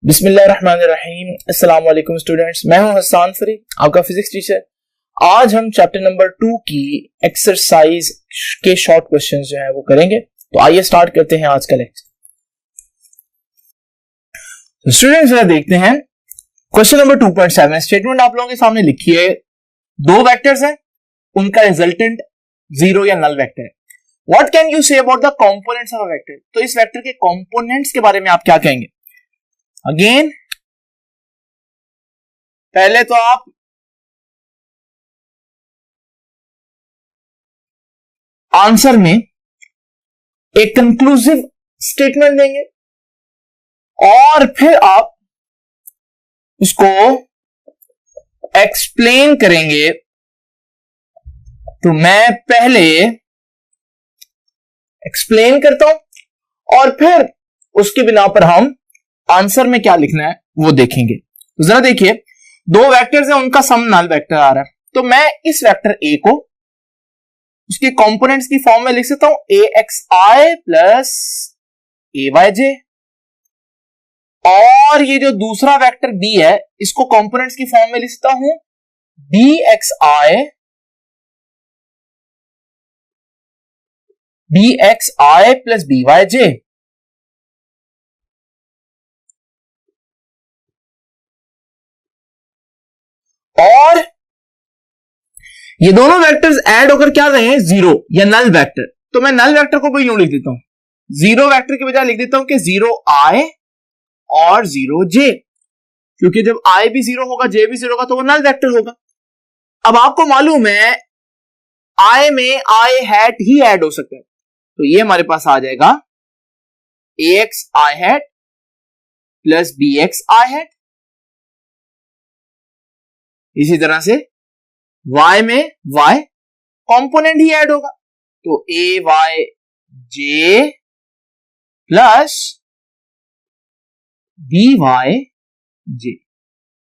बिस्मिल्लाहिर्रहमानिर्रहीम। अस्सलाम वालेकुम स्टूडेंट्स, मैं हूं हसन फरीद, आपका फिजिक्स टीचर। आज हम चैप्टर नंबर 2 की एक्सरसाइज के शॉर्ट क्वेश्चंस जो है वो करेंगे। तो आइए स्टार्ट करते हैं आज का लेक्चर। तो स्टूडेंट्स जरा देखते हैं क्वेश्चन नंबर 2.7। स्टेटमेंट आप लोगों के सामने लिखी है, दो वेक्टर्स हैं, उनका रिजल्टेंट जीरो या नल वेक्टर है। What can you say about the components of a vector? तो इस वेक्टर के कंपोनेंट्स के बारे में आप क्या कहेंगे? अगेन पहले तो आप आंसर में एक कंक्लूसिव स्टेटमेंट देंगे और फिर आप उसको एक्सप्लेन करेंगे। तो मैं पहले एक्सप्लेन करता हूं और फिर उसकी बिना पर हम आंसर में क्या लिखना है वो देखेंगे। तो जरा देखिए, दो वेक्टर्स हैं, उनका सम नल वेक्टर आ रहा है। तो मैं इस वेक्टर ए को उसके कंपोनेंट्स की फॉर्म में लिख सकता हूं, ए एक्स आई प्लस ए वाई जे। और ये जो दूसरा वेक्टर बी है, इसको कंपोनेंट्स की फॉर्म में लिख सकता हूं, बी एक्स आई प्लस बी वाई जे। और ये दोनों वेक्टर्स ऐड होकर क्या रहे हैं? जीरो या नल वेक्टर। तो मैं नल वेक्टर को भी यूं लिख देता हूं, जीरो वेक्टर के बजाय लिख देता हूं कि जीरो आई और जीरो जे, क्योंकि जब आई भी जीरो होगा जे भी जीरो होगा तो वो नल वेक्टर होगा। अब आपको मालूम है आई में आई हैट ही ऐड हो सकता है, तो ये हमारे पास आ जाएगा ए एक्स आई हैट प्लस बी एक्स आई हैट। इसी तरह से y में y कंपोनेंट ही ऐड होगा, तो ए वाई जे प्लस बी वाई जे।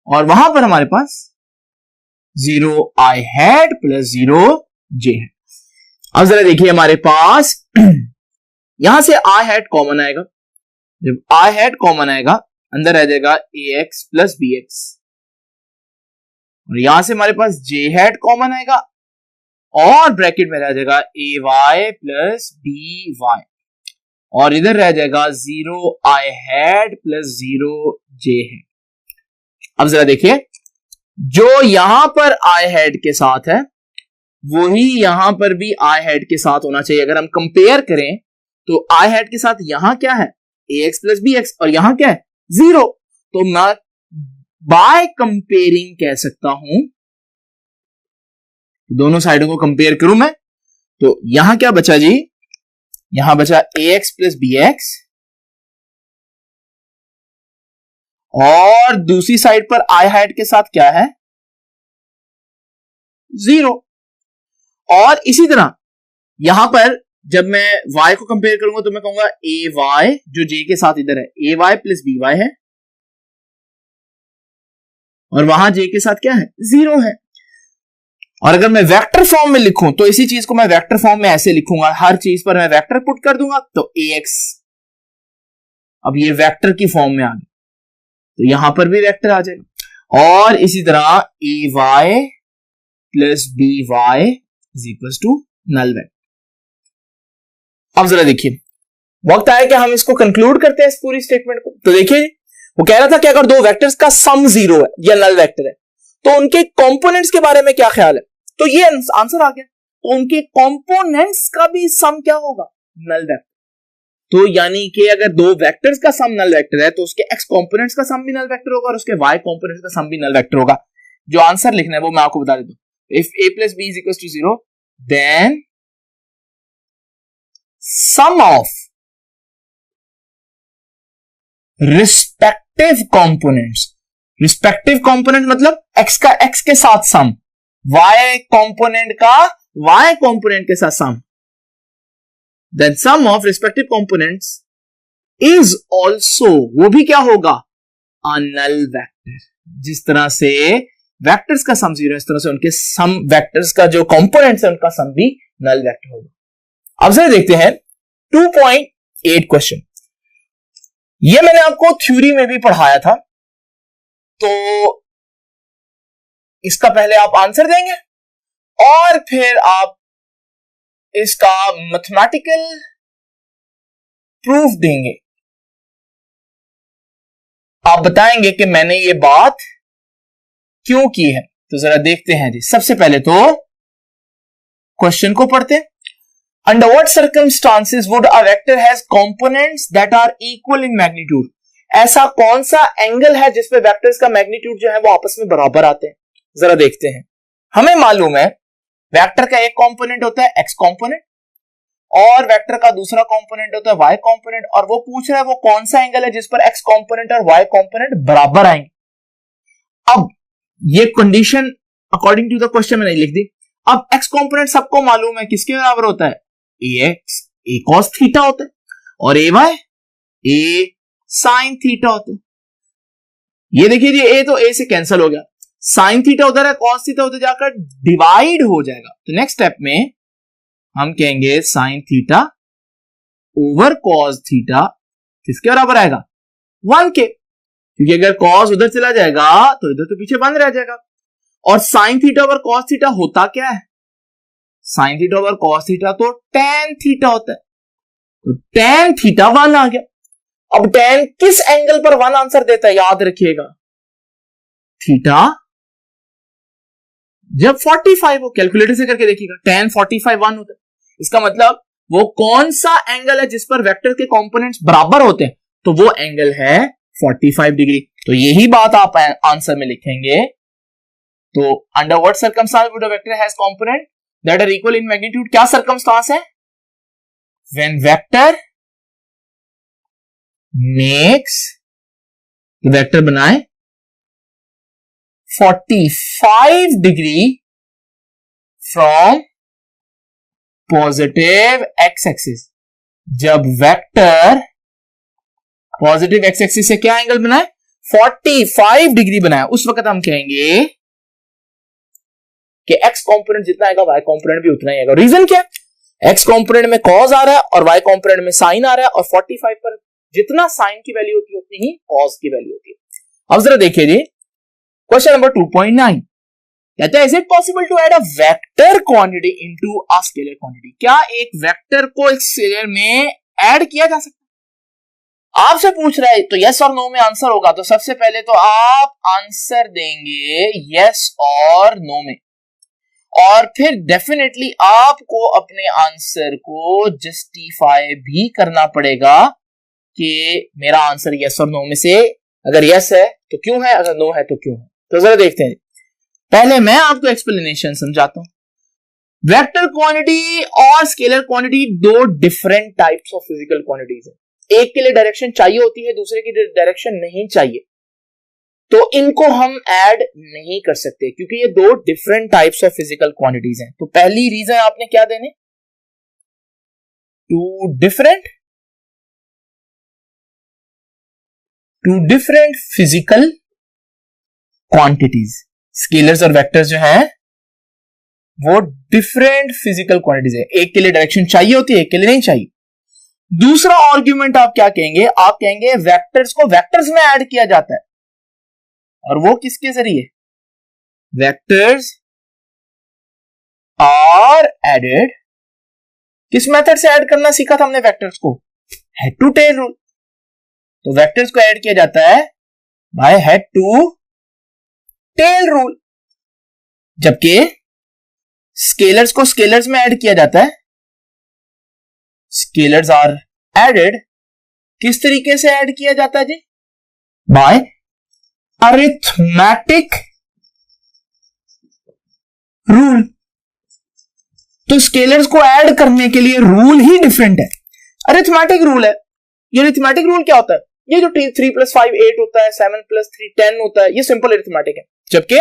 और वहां पर हमारे पास जीरो आई हैट प्लस जीरो जे है। अब जरा देखिए, हमारे पास यहां से आई हैट कॉमन आएगा। जब आई हैट कॉमन आएगा, अंदर आ जाएगा ए एक्स प्लस बी एक्स, और यहां से हमारे पास जे हैट कॉमन आएगा और ब्रैकेट में रह जाएगा ए वाई प्लस बी वाई, और इधर रह जाएगा जीरो आई हैट प्लस जीरो जे है। अब जरा देखिए, जो यहां पर आई हैट के साथ है वही यहां पर भी आई हैट के साथ होना चाहिए। अगर हम कंपेयर करें तो आई हैट के साथ यहां क्या है? ए एक्स प्लस बी एक्स, और यहां क्या है? जीरो। तो मैं बाय कंपेयरिंग कह सकता हूं, दोनों साइडों को कंपेयर करूं मैं, तो यहां क्या बचा जी? यहां बचा ए एक्स प्लस बी एक्स, और दूसरी साइड पर आई हैट के साथ क्या है? जीरो। और इसी तरह यहां पर जब मैं y को कंपेयर करूंगा तो मैं कहूंगा ए वाई, जो जे के साथ इधर है, ए वाई प्लस बी वाई है, और वहां जे के साथ क्या है? जीरो है। और अगर मैं वेक्टर फॉर्म में लिखूं तो इसी चीज को मैं वेक्टर फॉर्म में ऐसे लिखूंगा, हर चीज पर मैं वेक्टर पुट कर दूंगा, तो ए एक्स, अब ये वेक्टर की फॉर्म में आ गया, तो यहां पर भी वेक्टर आ जाएगा। और इसी तरह A Y plus B Y is equal to null vector. अब जरा देखिए, वक्त आया कि हम इसको कंक्लूड करते हैं इस पूरी स्टेटमेंट को। तो देखिए, वो कह रहा था कि अगर दो वेक्टर्स का सम जीरो है या नल वेक्टर है तो उनके कंपोनेंट्स के बारे में क्या ख्याल है? तो ये आंसर आ गया। तो उनके कंपोनेंट्स का भी सम क्या होगा? Null vector. तो यानी कि अगर दो वेक्टर्स का सम नल वेक्टर है तो उसके एक्स कंपोनेंट्स का सम भी नल वेक्टर होगा और उसके वाई कंपोनेंट्स का सम भी नल वेक्टर होगा। जो आंसर लिखना है वो मैं आपको बता देता हूं। If A plus B is equal to zero, then sum of respective components. Respective component मतलब एक्स का एक्स के साथ सम, वाई कंपोनेंट का वाई कंपोनेंट के साथ sum, then sum of respective components is also, वो भी क्या होगा? A null vector. जिस तरह से वेक्टर्स का सम जीरो, इस तरह से उनके सम वेक्टर्स का जो कंपोनेंट्स है उनका सम भी नल वेक्टर होगा। अब जरा देखते हैं 2.8 क्वेश्चन। ये मैंने आपको थ्योरी में भी पढ़ाया था, तो इसका पहले आप आंसर देंगे और फिर आप इसका मैथमेटिकल प्रूफ देंगे। आप बताएंगे कि मैंने ये बात क्यों की है। तो जरा देखते हैं जी। सबसे पहले तो क्वेश्चन को पढ़ते हैं। Under what circumstances would a vector has components that are equal in magnitude? ऐसा कौन सा एंगल है जिसपे वेक्टर्स का मैग्नीट्यूड जो है वो आपस में बराबर आते हैं? जरा देखते हैं। हमें मालूम है वेक्टर का एक कंपोनेंट होता है एक्स कंपोनेंट और वेक्टर का दूसरा कंपोनेंट होता है वाई कंपोनेंट, और वो पूछ रहा है वो कौन सा एंगल है जिस पर एक्स कंपोनेंट और वाई कंपोनेंट बराबर आएंगे। अब ये condition according to the question मैंने लिख दी। अब एक्स कंपोनेंट सबको मालूम है किसके बराबर होता है, ए एक्स ए कॉस थीटा होता है, और ए वाई ए साइन थीटा होता है। ये देखिए जी, ए तो ए से कैंसिल हो गया, साइन थीटा उधर है, कॉस थीटा उधर जाकर डिवाइड हो जाएगा। तो नेक्स्ट स्टेप में हम कहेंगे sine theta over cos theta किसके बराबर आएगा, 1 के, क्योंकि अगर कॉस उधर चला जाएगा तो इधर तो पीछे 1 रह जाएगा। और sine theta over cos theta होता क्या है, sine theta over cos theta तो टेन थीटा होता है, तो टेन थीटा 1 आ गया। अब टेन किस एंगल पर 1 आंसर देता है, याद रखिएगा थीटा जब 45 हो। कैलकुलेटर से करके देखिएगा, टेन 45 1 होता है। इसका मतलब वो कौन सा एंगल है जिस पर वेक्टर के कंपोनेंट्स बराबर होते हैं, तो वो एंगल है 45 डिग्री। तो यही बात आप आंसर में लिखेंगे। तो under what circumstance would a vector has component that are equal in magnitude, क्या सर्कमस्टांस है, व्हेन वेक्टर मेक्स, वेक्टर बनाए 45 डिग्री फ्रॉम पॉजिटिव एक्स एक्सिस। जब वेक्टर पॉजिटिव एक्स एक्सिस से क्या एंगल बनाए, 45 डिग्री बनाए, उस वक्त हम कहेंगे कि एक्स कंपोनेंट जितना आएगा वाई कंपोनेंट भी उतना ही आएगा। रीजन क्या है, एक्स कंपोनेंट में कॉस आ रहा है और वाई कंपोनेंट में साइन आ रहा है, और 45 पर जितना साइन की वैल्यू होती है उतनी ही कॉस की वैल्यू होती है। अब जरा देखिए जी, क्वेश्चन नंबर 2.9 कहता है, is it possible to add a vector quantity into a scalar quantity? क्या एक वेक्टर को एक स्केलर में ऐड किया जा सकता है? आपसे पूछ रहा है, तो यस और नो में आंसर होगा। तो सबसे पहले तो आप आंसर देंगे यस और नो में, और फिर डेफिनेटली आपको अपने आंसर को जस्टिफाई भी करना पड़ेगा कि मेरा आंसर यस और नो में से अगर यस है तो क्यों है, अगर नो है तो क्यों है। तो जरा देखते हैं। पहले मैं आपको एक्सप्लेनेशन समझाता हूं। वेक्टर क्वांटिटी और स्केलर क्वांटिटी दो different types of physical quantities है। एक के लिए डायरेक्शन चाहिए होती है, दूसरे की डायरेक्शन नहीं चाहिए, तो इनको हम ऐड नहीं कर सकते क्योंकि ये दो different types of physical quantities हैं। तो पहली रीजन आपने क्या देने, two different physical quantities. Scalars और वेक्टर्स जो हैं वो डिफरेंट फिजिकल क्वांटिटीज है, एक के लिए डायरेक्शन चाहिए होती है, एक के लिए नहीं चाहिए। दूसरा आर्ग्यूमेंट आप क्या कहेंगे, आप कहेंगे वेक्टर्स को वेक्टर्स में ऐड किया जाता है, और वो किसके जरिए, वेक्टर्स आर एडेड, किस मेथड से ऐड करना सीखा था हमने वेक्टर्स को, हेड टू टेल रूल। तो वेक्टर्स को ऐड किया जाता है by head to tail rule, जबकि स्केलर्स को स्केलर्स में ऐड किया जाता है, स्केलर्स आर एडेड, किस तरीके से ऐड किया जाता है जी, बाय अरिथमेटिक रूल। तो स्केलर्स को ऐड करने के लिए रूल ही डिफरेंट है, अरिथमेटिक रूल है। ये अरिथमेटिक रूल क्या होता है, ये जो 3 + 5 8 होता है, 7 + 3 10 होता है, ये सिंपल अरिथमेटिक है। जबकि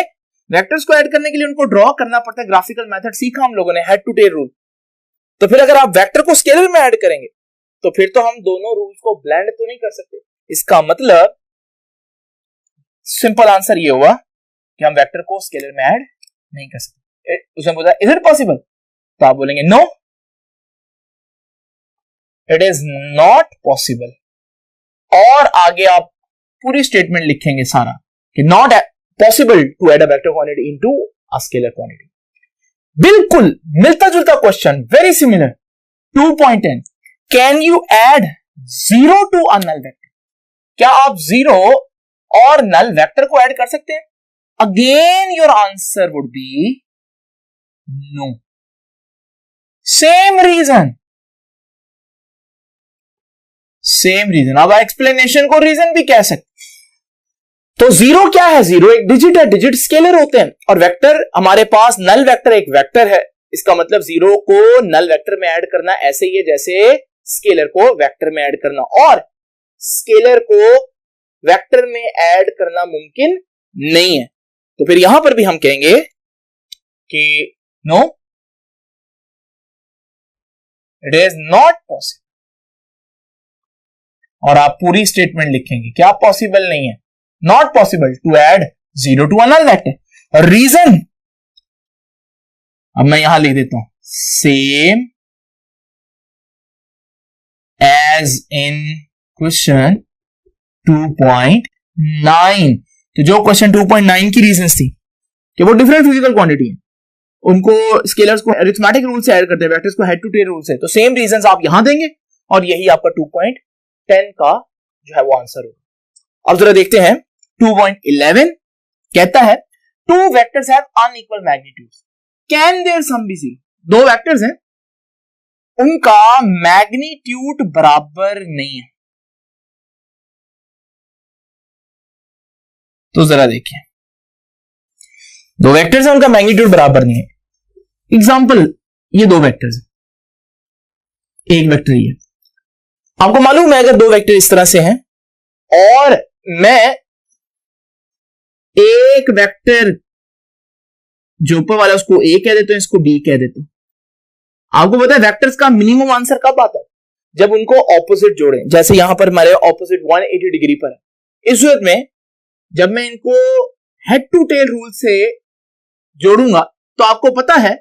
वेक्टर्स को ऐड करने के लिए उनको ड्रॉ करना पड़ता है, ग्राफिकल मेथड सीखा हम लोगों ने, हेड टू टेल रूल। तो फिर अगर आप वेक्टर को स्केलर में ऐड करेंगे तो फिर तो हम दोनों रूल्स को ब्लेंड तो नहीं कर सकते। इसका मतलब सिंपल आंसर ये हुआ कि हम वेक्टर को स्केलर में ऐड नहीं कर सकते। उसने पूछा इज इट पॉसिबल, तो आप बोलेंगे no, it is not possible. और आगे आप पूरी स्टेटमेंट लिखेंगे सारा कि not possible to add a vector quantity into a scalar quantity. बिल्कुल मिलता जुलता question, very similar. 2.10 can you add 0 to a null vector? क्या आप 0 और नल वेक्टर को ऐड कर सकते हैं? Again your answer would be no. Same reason, same reason. अब एक्सप्लेनेशन को रीजन भी कह सकते। तो 0 क्या है? 0 एक डिजिट है, डिजिट स्केलर होते हैं। और वेक्टर, हमारे पास नल वेक्टर एक वेक्टर है, इसका मतलब 0 को नल वेक्टर में ऐड करना ऐसे ही है जैसे स्केलर को वेक्टर में ऐड करना, और स्केलर को वेक्टर में ऐड करना मुमकिन नहीं है। तो फिर यहां पर भी हम कहेंगे कि no, it is not possible. और आप पूरी स्टेटमेंट लिखेंगे क्या पॉसिबल नहीं है, not possible to add 0 to a null vector. और रीजन अब मैं यहां लिख देता हूं, सेम एज इन क्वेश्चन 2.9। तो जो क्वेश्चन 2.9 की रीजंस थी कि वो डिफरेंट फिजिकल क्वांटिटी है, उनको स्केलर्स को अरिथमेटिक रूल से ऐड करते हैं, वेक्टर्स को हेड टू टेल रूल से, तो सेम रीजंस आप यहां देंगे और यही आपका 2.10 का जो है वो आंसर होगा। अब जरा देखते हैं 2.11 कहता है two vectors have unequal magnitudes, can their sum be 0? दो वेक्टर्स हैं, उनका मैग्नीट्यूड बराबर नहीं है। तो जरा देखिए, दो वेक्टर्स हैं, उनका मैग्नीट्यूड बराबर नहीं है। एग्जाम्पल, ये दो वेक्टर्स हैं, एक वेक्टर ये। आपको मालूम है अगर दो वेक्टर इस तरह से हैं और मैं एक वेक्टर जो ऊपर वाला उसको ए कह देता हूं, इसको बी कह देता हूं। आपको पता है वेक्टर्स का मिनिमम आंसर कब आता है? जब उनको ऑपोजिट जोड़े, जैसे यहां पर हमारे ऑपोजिट 180 डिग्री पर है। इस सूरत में जब मैं इनको हेड टू टेल रूल से जोड़ूंगा तो आपको पता है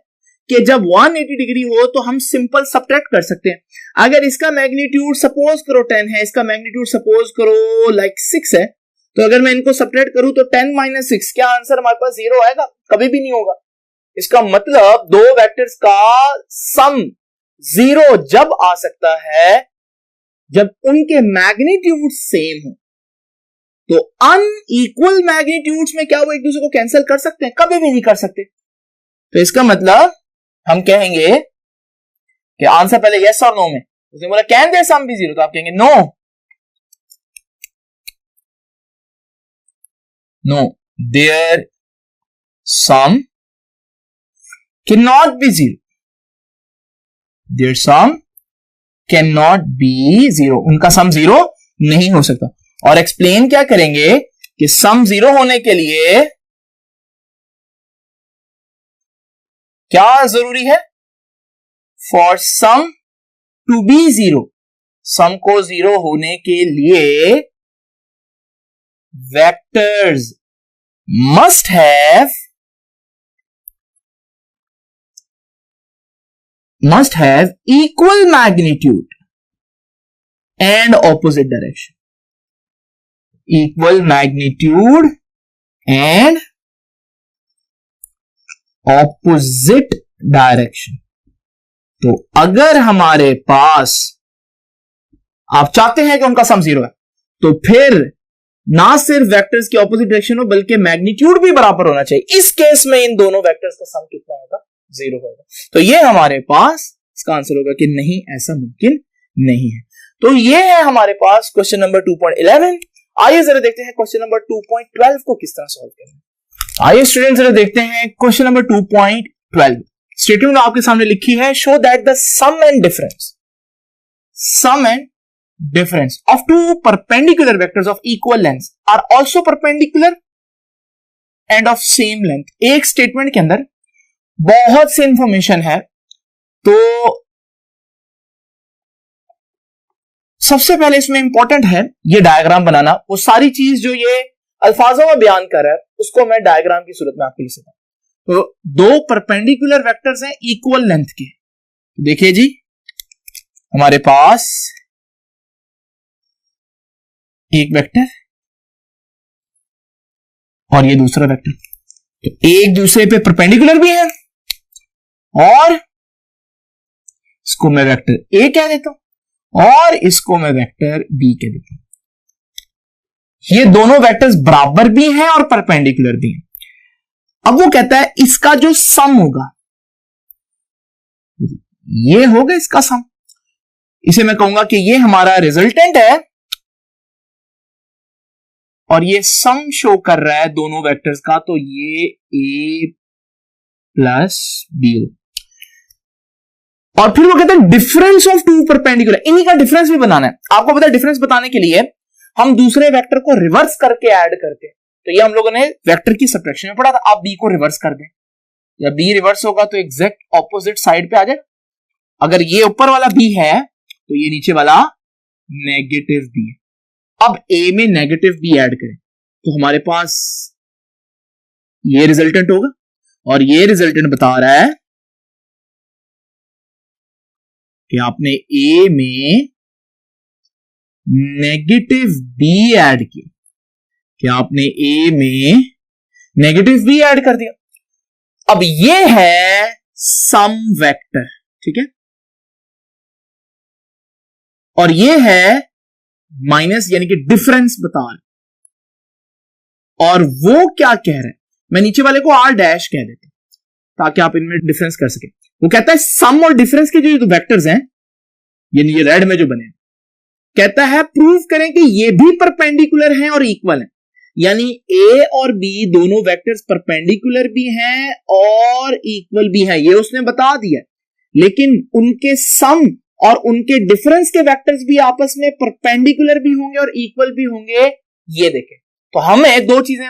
कि जब 180 डिग्री हो तो हम सिंपल सब्ट्रैक्ट कर सकते हैं। अगर इसका मैग्नीट्यूड सपोज करो 10 है, इसका मैग्नीट्यूड सपोज करो लाइक 6 है, तो अगर मैं इनको सब्ट्रैक्ट करूं तो 10 - 6, क्या आंसर हमारे पास 0 आएगा? कभी भी नहीं होगा। इसका मतलब दो वेक्टर्स का सम 0 जब आ सकता है जब उनके मैग्नीट्यूड सेम हो। तो अनइक्वल मैग्नीट्यूड्स में क्या वो एक दूसरे को कैंसिल कर सकते हैं? कभी भी नहीं कर सकते। तो इसका मतलब हम कहेंगे कि आंसर पहले यस और नो में, उसने बोला कैन देयर सम बी 0, तो आप कहेंगे no, no their sum can not be 0, their sum can not be 0, उनका सम 0 नहीं हो सकता। और एक्सप्लेन क्या करेंगे कि सम 0 होने के लिए क्या जरूरी है? फॉर सम टू बी 0, सम को 0 होने के लिए vectors must have equal magnitude and opposite direction, equal magnitude and opposite direction. तो अगर हमारे पास, आप चाहते हैं कि उनका सम 0 है, तो फिर ना सिर्फ वेक्टर्स की ऑपोजिट डायरेक्शन हो बल्कि मैग्नीट्यूड भी बराबर होना चाहिए। इस केस में इन दोनों वेक्टर्स का सम कितना होगा? 0 होगा। तो ये हमारे पास इसका आंसर होगा कि नहीं, ऐसा मुमकिन नहीं है। तो ये है हमारे पास क्वेश्चन नंबर 2.11। आइए जरा देखते हैं क्वेश्चन नंबर 2.12 को किस तरह सॉल्व करना है। आइए स्टूडेंट जरा देखते हैं क्वेश्चन नंबर 2.12। स्टेटमेंट आपके सामने लिखी है, show that the sum and difference of two perpendicular vectors of equal length are also perpendicular and of same length। एक स्टेटमेंट के अंदर बहुत सी इंफॉर्मेशन है, तो सबसे पहले इसमें इंपॉर्टेंट है ये डायग्राम बनाना। वो सारी चीज जो ये अल्फाजों में बयान कर रहा है उसको मैं डायग्राम की सूरत में आपको लिख सकता हूं। तो दो परपेंडिकुलर वेक्टर्स हैं इक्वल लेंथ के। देखिए जी, हमारे पास एक वेक्टर और ये दूसरा वेक्टर, तो एक दूसरे पे परपेंडिकुलर भी है और इसको मैं वेक्टर ए कह देता हूं और इसको मैं वेक्टर बी कह देता हूं। ये दोनों वेक्टर्स बराबर भी हैं और परपेंडिकुलर भी हैं। अब वो कहता है इसका जो सम होगा, ये होगा इसका सम, इसे मैं कहूंगा कि ये हमारा रिजल्टेंट है और ये सम शो कर रहा है दोनों वेक्टर्स का, तो ये a प्लस बी हो। और फिर वो कहते हैं डिफरेंस ऑफ टू परपेंडिकुलर, इन्हीं का डिफरेंस भी बनाना है। आपको पता है डिफरेंस बताने के लिए हम दूसरे वेक्टर को रिवर्स करके ऐड करते हैं, तो ये हम लोगों ने वेक्टर की सब्ट्रैक्शन में पढ़ा था। आप बी को रिवर्स कर दें, जब बी रिवर्स होगा तो एग्जैक्ट ऑपोजिट साइड पे आ जाएगा। अगर ये ऊपर वाला बी है तो ये नीचे वाला नेगेटिव बी है। अब ए में नेगेटिव बी ऐड करें तो हमारे पास ये रिजल्टेंट होगा और ये रिजल्टेंट बता रहा है कि आपने ए में नेगेटिव बी ऐड किया, कि आपने ए में नेगेटिव बी ऐड कर दिया। अब ये है सम वेक्टर, ठीक है, और ये है माइनस यानी कि डिफरेंस बता रहा है। और वो क्या कह रहा है, मैं नीचे वाले को आर डैश कह देता हूं ताकि आप इनमें डिफरेंस कर सके। वो कहता है सम और डिफरेंस के जो वेक्टर्स हैं, यानी ये रेड में जो बने, कहता है प्रूव करें कि ये भी परपेंडिकुलर हैं और इक्वल हैं। यानी ए और बी दोनों वेक्टर्स परपेंडिकुलर भी हैं और इक्वल भी हैं, ये उसने बता दिया। लेकिन उनके सम और उनके डिफरेंस के वेक्टर्स भी आपस में परपेंडिकुलर भी होंगे और इक्वल भी होंगे, ये देखें। तो हमें दो चीजें,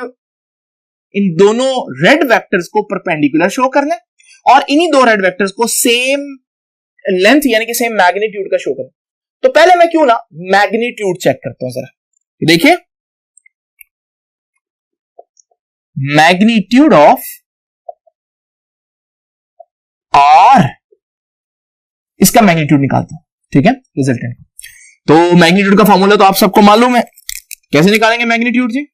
इन दोनों रेड वेक्टर्स को परपेंडिकुलर शो करना है और इन्हीं दो रेड वेक्टर्स को सेम लेंथ यानी कि सेम मैग्नीट्यूड का शो करना। तो पहले मैं क्यों ना मैग्नीट्यूड चेक करता हूं जरा, देखिए मैग्नीट्यूड ऑफ आर, इसका मैग्नीट्यूड निकालता हूं, ठीक है, रिजल्टेंट। तो मैग्नीट्यूड का फॉर्मूला तो आप सबको मालूम है, कैसे निकालेंगे मैग्नीट्यूड जी?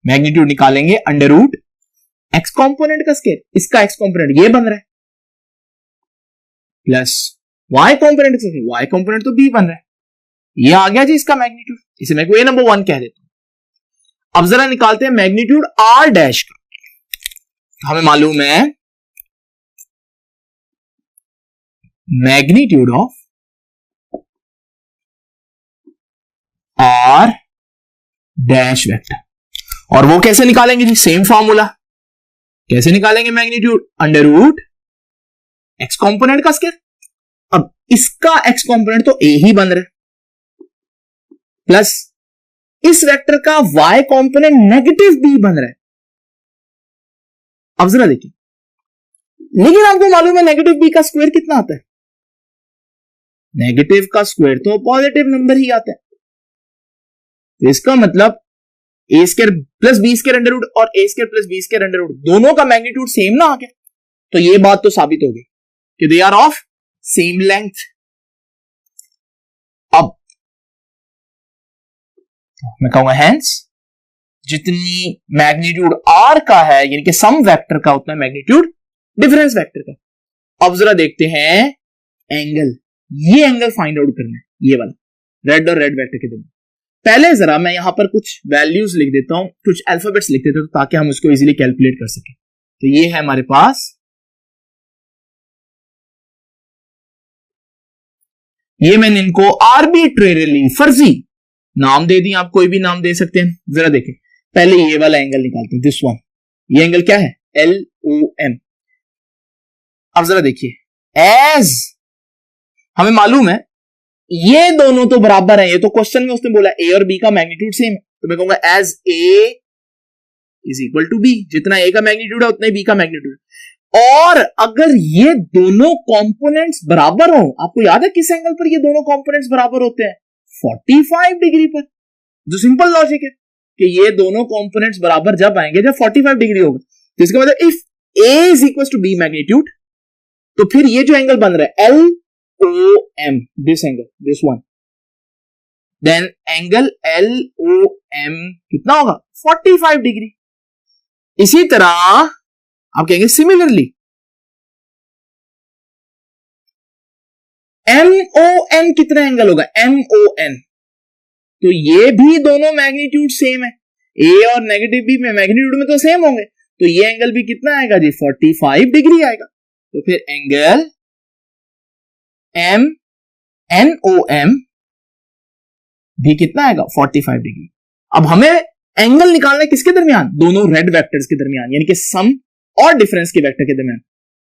मैग्नीट्यूड निकालेंगे अंडर रूट एक्स कॉम्पोनेंट का स्केयर, इसका एक्स कॉम्पोनेंट ये बन रहा है, प्लस वाई कॉम्पोनेंट का स्केयर, वाई कॉम्पोनेंट तो बी बन रहा है, ये आ गया जी इसका मैग्नीट्यूड। इसे मैं ए नंबर 1 कह देता हूं। अब जरा निकालते हैं मैग्नीट्यूड आर डैश का। हमें मालूम है magnitude of R dash vector, और वो कैसे निकालेंगे जी? Same formula. कैसे निकालेंगे magnitude? Under root X component का स्क्वायर। अब इसका एक्स कॉम्पोनेंट तो ए ही बन रहा है, प्लस इस वेक्टर का y कॉम्पोनेंट नेगेटिव b बन रहा है। अब जरा देखिए, लेकिन आपको मालूम है नेगेटिव b का स्क्वायर कितना आता है? नेगेटिव का स्क्वायर तो पॉजिटिव नंबर ही आता है। तो इसका मतलब a square plus b square under root और a square plus b square under root दोनों का मैग्नीट्यूड सेम ना आ गया, तो ये बात तो साबित हो गई कि they are of same length. अब मैं कहूंगा हेंस जितनी मैग्नीट्यूड r का है यानी कि सम वेक्टर का, उतना मैग्नीट्यूड डिफरेंस वेक्टर का। अब जरा देखते हैं एंगल, ये एंगल फाइंड आउट करना है, ये वाला रेड और रेड वेक्टर के दिन। पहले जरा मैं यहां पर कुछ वैल्यूज लिख देता हूं, कुछ अल्फाबेट्स लिख देता हूं ताकि हम उसको इजीली कैलकुलेट कर सकें। तो ये है हमारे पास, ये मैंने इनको आर्बिट्रेरीली फर्जी नाम दे दी, आप कोई भी नाम दे सकते हैं। जरा देखें, पहले ये वाला एंगल निकालते हैं, दिस वन। ये एंगल क्या है? LOM। अब जरा देखिए, एज हमें मालूम है ये दोनों तो बराबर है, ये तो क्वेश्चन में उसने बोला A और B का मैग्नीट्यूड सेम है, तो मैं कहूंगा as A is equal to B, जितना A का मैग्नीट्यूड है उतना ही B का मैग्नीट्यूड। और अगर ये दोनों कंपोनेंट्स बराबर हो, आपको याद है किस एंगल पर ये दोनों कंपोनेंट्स बराबर होते हैं? 45 डिग्री पर। जो सिंपल लॉजिक है कि ये दोनों कंपोनेंट्स बराबर जब आएंगे जब 45 डिग्री होगा। तो इसका मतलब if A is equal to B magnitude, तो फिर ये जो एंगल बन रहा है LOM, this angle, this one, then angle LOM कितना होगा 45 डिग्री। इसी तरह आप कहेंगे सिमिलरली MON कितना एंगल होगा MON, तो ये भी दोनों मैग्नीट्यूड सेम है, ए और नेगेटिव भी में मैग्नीट्यूड में तो सेम होंगे, तो ये एंगल भी कितना आएगा जी 45 डिग्री आएगा। तो फिर एंगल MNOM भी कितना आएगा 45 डिग्री। अब हमें एंगल निकालना है किसके दरमियान, दोनों रेड वेक्टर्स के दरमियान, यानी कि सम और डिफरेंस के वेक्टर के दरमियान।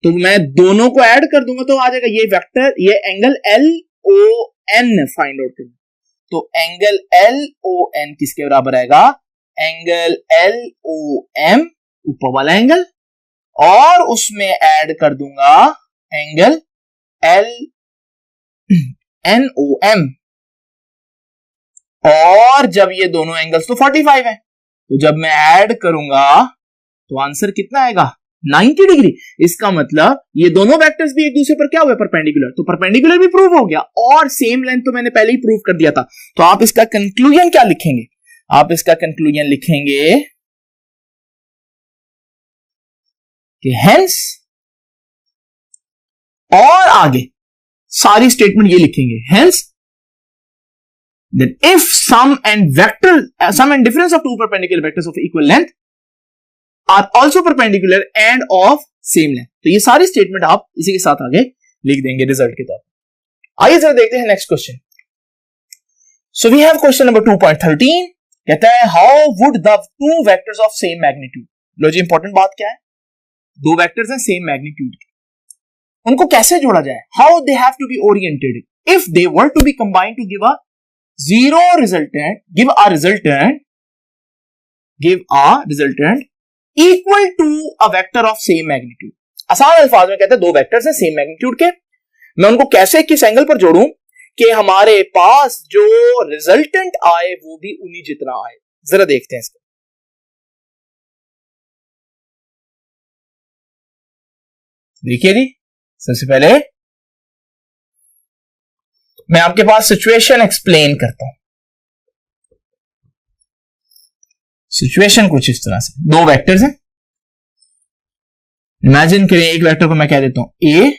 तो मैं दोनों को ऐड कर दूंगा तो आ जाएगा ये वेक्टर, ये एंगल LON फाइंड आउट करना। तो एंगल LON किसके बराबर आएगा, एंगल LOM ऊपर वाला एंगल, और उसमें ऐड कर दूंगा एंगल LNOM, और जब ये दोनों एंगल्स तो 45 है, तो जब मैं ऐड करूंगा तो आंसर कितना आएगा 90 डिग्री। इसका मतलब ये दोनों वेक्टर्स भी एक दूसरे पर क्या हुए परपेंडिकुलर, तो परपेंडिकुलर भी प्रूव हो गया, और सेम लेंथ तो मैंने पहले ही प्रूव कर दिया था। तो आप इसका कंक्लूजन क्या लिखेंगे, आप इसका कंक्लूजन लिखेंगे कि हेंस, और आगे सारी स्टेटमेंट ये लिखेंगे, hence that if sum and difference of two perpendicular vectors of equal length are also perpendicular and of same length। तो ये सारी स्टेटमेंट आप इसी के साथ आगे लिख देंगे रिजल्ट के तौर पर। आइए सर देखते हैं next question. So we have question number 2.13, कहता है how would the two vectors of same magnitude, लो जी इंपॉर्टेंट बात क्या है, दो वेक्टर्स हैं सेम मैग्नीट्यूड के, उनको कैसे जोड़ा जाए, how they have to be oriented if they were to be combined to give a zero resultant, give a resultant equal to a vector of same magnitude। आसान अल्फाज में कहते हैं दो वेक्टर्स हैं सेम मैग्नीट्यूड के, मैं उनको कैसे किस एंगल पर जोड़ूं कि हमारे पास जो रिजल्टेंट आए वो भी उन्हीं जितना आए। जरा देखते हैं इसको। देखिए जी, सबसे पहले मैं आपके पास सिचुएशन एक्सप्लेन करता हूं। सिचुएशन कुछ इस तरह से, दो वेक्टर्स हैं, इमेजिन करें एक वेक्टर को मैं कह देता हूं ए,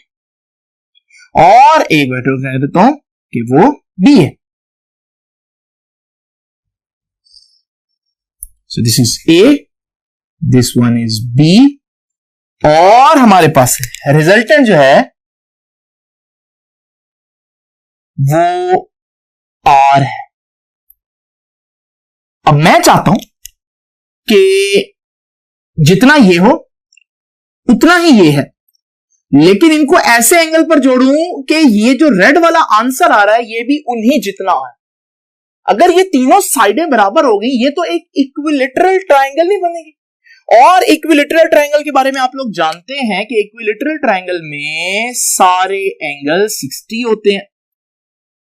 और एक वेक्टर को कह देता हूं कि वो बी है। So this is A, this one is B, और हमारे पास रिजल्टेंट जो है वो आर है। अब मैं चाहता हूं कि जितना ये हो उतना ही ये है, लेकिन इनको ऐसे एंगल पर जोड़ूं कि ये जो रेड वाला आंसर आ रहा है ये भी उन्हीं जितना है। अगर ये तीनों साइडें बराबर हो गई ये तो एक इक्विलेटरल ट्रायंगल नहीं बनेगी, और इक्विलेटरल ट्रायंगल के बारे में आप लोग जानते हैं कि इक्विलेटरल ट्रायंगल में सारे एंगल 60 होते हैं।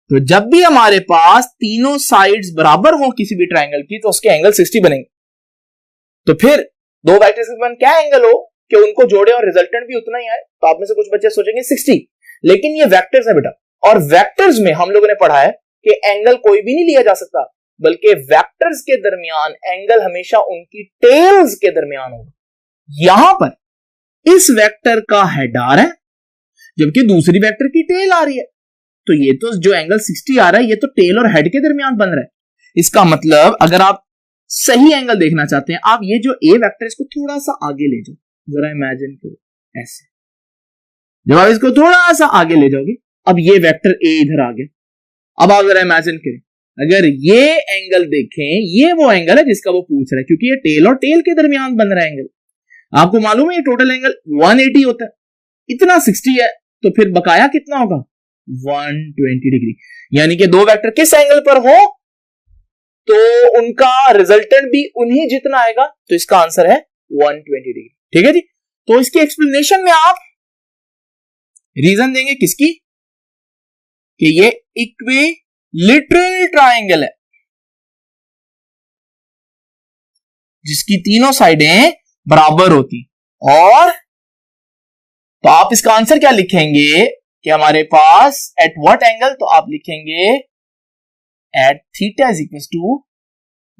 तो जब भी हमारे पास तीनों साइड्स बराबर हो किसी भी ट्रायंगल की तो उसके एंगल 60 बनेंगे। तो फिर दो वेक्टर्स के बीच क्या एंगल हो कि उनको जोड़े और रिजल्टेंट भी उतना ही आए। तो आप में से कुछ बच्चे सोचेंगे 60, लेकिन ये वेक्टर्स है बेटा, और वेक्टर्स में हम लोगों ने पढ़ा है कि एंगल कोई भी नहीं लिया जा सकता, बल्कि वेक्टर्स के दरमियान एंगल हमेशा उनकी टेल्स के दरमियान होगा। यहां पर इस वेक्टर का हेड आ रहा है जबकि दूसरी वेक्टर की टेल आ रही है, तो ये तो जो एंगल 60 आ रहा है ये तो टेल और हेड के दरमियान बन रहा है। इसका मतलब अगर आप सही एंगल देखना चाहते हैं, आप ये जो ए वेक्टर इसको थोड़ा सा आगे ले जाओ, जरा इमेजिन करो ऐसे, जब आप इसको थोड़ा सा आगे ले जाओगे, अब ये वेक्टर ए इधर आ गया। अब आप जरा इमेजिन करें, अगर ये एंगल देखें, ये वो एंगल है जिसका वो पूछ रहा है, क्योंकि ये टेल और टेल के दरमियान बन रहा है एंगल। आपको मालूम है ये टोटल एंगल 180 होता है, इतना 60 है, तो फिर बकाया कितना होगा 120 डिग्री। यानी कि दो वेक्टर किस एंगल पर हो तो उनका रिजल्टेंट भी उन्हीं जितना आएगा, तो इसका आंसर है 120 डिग्री। ठीक है जी। तो इसकी एक्सप्लेनेशन में आप रीजन देंगे किसकी, कि ये इक्विलेटरल ट्रायंगल है जिसकी तीनों साइडें बराबर होती, और तो आप इसका आंसर क्या लिखेंगे कि हमारे पास एट व्हाट एंगल, तो आप लिखेंगे at theta is equal to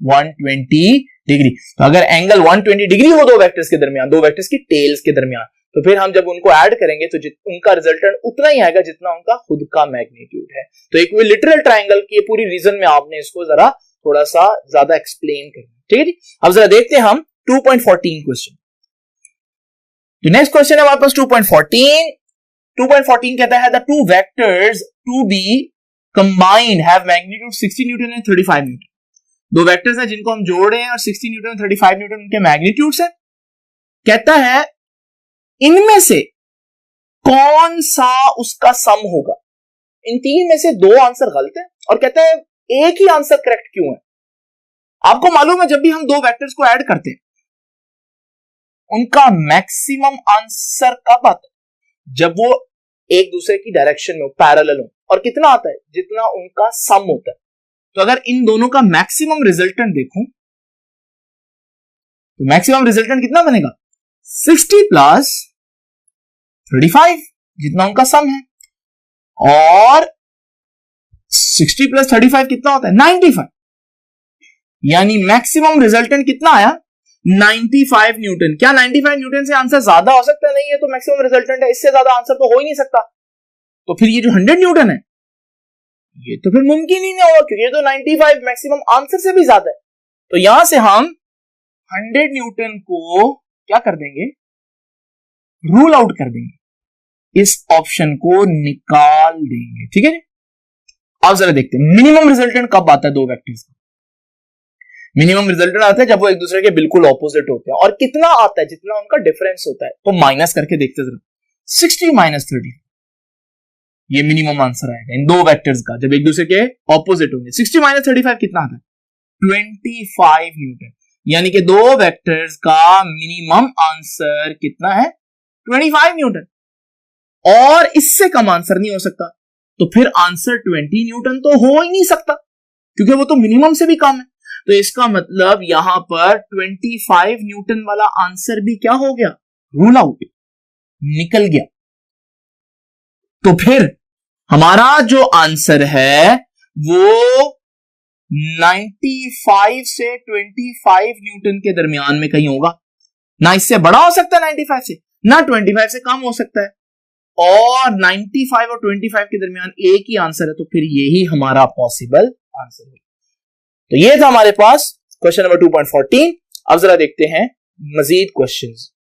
120 degree. तो अगर एंगल 120 डिग्री हो दो वेक्टर्स के दरमियान, दो वेक्टर्स की टेल्स के दरमियान, तो फिर हम जब उनको ऐड करेंगे तो उनका रिजल्टेंट उतना ही आएगा जितना उनका खुद का मैग्नीट्यूड है। तो इक्विलैटरल ट्रायंगल की पूरी रीजन में आपने इसको जरा थोड़ा सा ज्यादा एक्सप्लेन करना, ठीक है जी। अब जरा देखते हैं हम 2.14 क्वेश्चन। तो नेक्स्ट क्वेश्चन है हमारे पास 2.14। 2.14 कहता है the two vectors to be combined have magnitude 60 newton and 35 newton. दो वेक्टर्स हैं जिनको हम जोड़ रहे हैं और 60 न्यूटन 35 न्यूटन उनके मैग्नीट्यूड्स हैं। कहता है इनमें से कौन सा उसका सम होगा। इन तीन में से दो आंसर गलत है और कहता है एक ही आंसर करेक्ट क्यों है। आपको मालूम है जब भी हम दो वेक्टर्स को ऐड करते हैं उनका मैक्सिमम आंसर कब आता है, जब वो एक दूसरे की डायरेक्शन में हो, पैरेलल हो। और कितना आता है, जितना उनका सम होता है। तो अगर इन दोनों का मैक्सिमम रिजल्टेंट देखूं तो मैक्सिमम रिजल्टेंट कितना बनेगा, 60 प्लस 35 जितना उनका सम है। और 60 प्लस 35 कितना होता है, 95। यानी मैक्सिमम रिजल्टेंट कितना आया, 95 न्यूटन। क्या 95 न्यूटन से आंसर ज्यादा हो सकता है, नहीं है तो मैक्सिमम रिजल्टेंट है, इससे ज्यादा आंसर तो हो ही नहीं सकता। तो फिर ये जो 100 न्यूटन है ये तो फिर मुमकिन ही नहीं होगा क्योंकि ये तो 95 मैक्सिमम आंसर से भी ज्यादा है। तो यहां से हम 100 न्यूटन को क्या कर देंगे, रूल आउट कर देंगे, इस ऑप्शन को निकाल देंगे, ठीक है जी। अब जरा देखते हैं मिनिमम रिजल्टेंट कब आता है दो वेक्टर्स का। मिनिमम रिजल्टेंट आता है जब वो एक दूसरे के बिल्कुल ऑपोजिट होते हैं। और कितना आता है, जितना उनका डिफरेंस होता है। तो माइनस करके देखते जरा, 60 माइनस 30, ये मिनिमम आंसर आएगा इन दो वेक्टर्स का जब एक दूसरे के ऑपोजिट होंगे। 60 माइनस 35 कितना आता है, 25 न्यूटन। यानी कि दो वेक्टर्स का मिनिमम आंसर कितना है, 25 न्यूटन। और इससे कम आंसर नहीं हो सकता। तो फिर आंसर 20 न्यूटन तो हो ही नहीं सकता क्योंकि वो तो मिनिमम से भी कम है। तो इसका मतलब यहां पर 25 न्यूटन वाला आंसर भी क्या हो गया, रूल आउट, निकल गया। तो फिर हमारा जो आंसर है वो 95 से 25 न्यूटन के दरमियान में कहीं होगा। ना इससे बड़ा हो सकता है 95 से, ना 25 से कम हो सकता है। और 95 और 25 के दरमियान एक ही आंसर है। तो फिर यही हमारा पॉसिबल आंसर है। तो ये था हमारे पास क्वेश्चन नंबर 2.14। अब जरा देखते हैं मजीद क्वेश्चंस।